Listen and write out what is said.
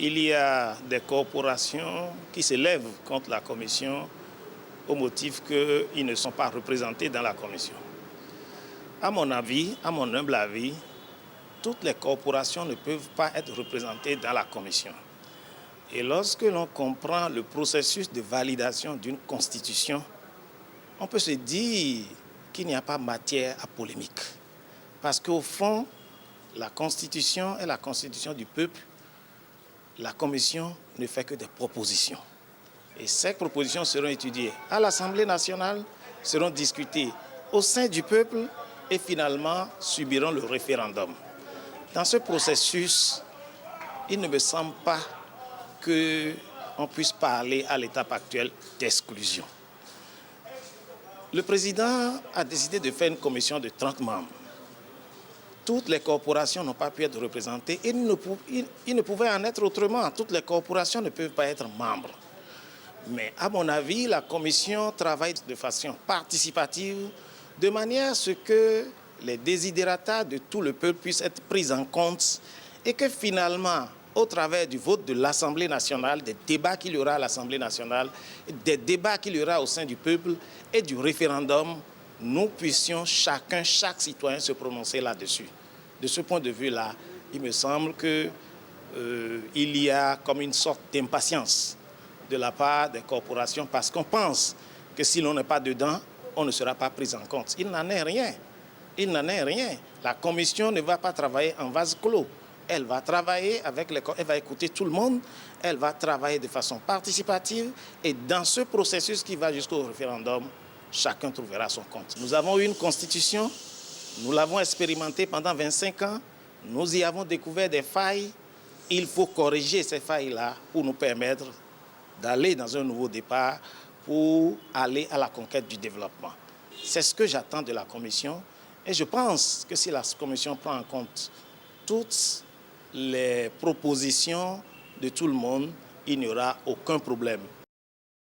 il y a des corporations qui se lèvent contre la commission au motif qu'ils ne sont pas représentés dans la commission. À mon avis, à mon humble avis, toutes les corporations ne peuvent pas être représentées dans la commission. Et lorsque l'on comprend le processus de validation d'une constitution, on peut se dire qu'il n'y a pas matière à polémique. Parce qu'au fond, la constitution est la constitution du peuple. La commission ne fait que des propositions. Et ces propositions seront étudiées à l'Assemblée nationale, seront discutées au sein du peuple et finalement subiront le référendum. Dans ce processus, il ne me semble pas qu'on puisse parler à l'étape actuelle d'exclusion. Le président a décidé de faire une commission de 30 membres. Toutes les corporations n'ont pas pu être représentées et il ne pouvait en être autrement. Toutes les corporations ne peuvent pas être membres. Mais à mon avis, la commission travaille de façon participative de manière à ce que les desiderata de tout le peuple puissent être pris en compte et que finalement, au travers du vote de l'Assemblée nationale, des débats qu'il y aura à l'Assemblée nationale, des débats qu'il y aura au sein du peuple et du référendum, nous puissions chaque citoyen se prononcer là-dessus. De ce point de vue-là, il me semble qu'il y a comme une sorte d'impatience de la part des corporations parce qu'on pense que si l'on n'est pas dedans, on ne sera pas pris en compte. Il n'en est rien. Il n'en est rien. La commission ne va pas travailler en vase clos. Elle va travailler elle va écouter tout le monde, elle va travailler de façon participative et dans ce processus qui va jusqu'au référendum, chacun trouvera son compte. Nous avons eu une constitution, nous l'avons expérimentée pendant 25 ans, nous y avons découvert des failles. Il faut corriger ces failles-là pour nous permettre d'aller dans un nouveau départ, pour aller à la conquête du développement. C'est ce que j'attends de la commission et je pense que si la commission prend en compte toutes les propositions de tout le monde, il n'y aura aucun problème.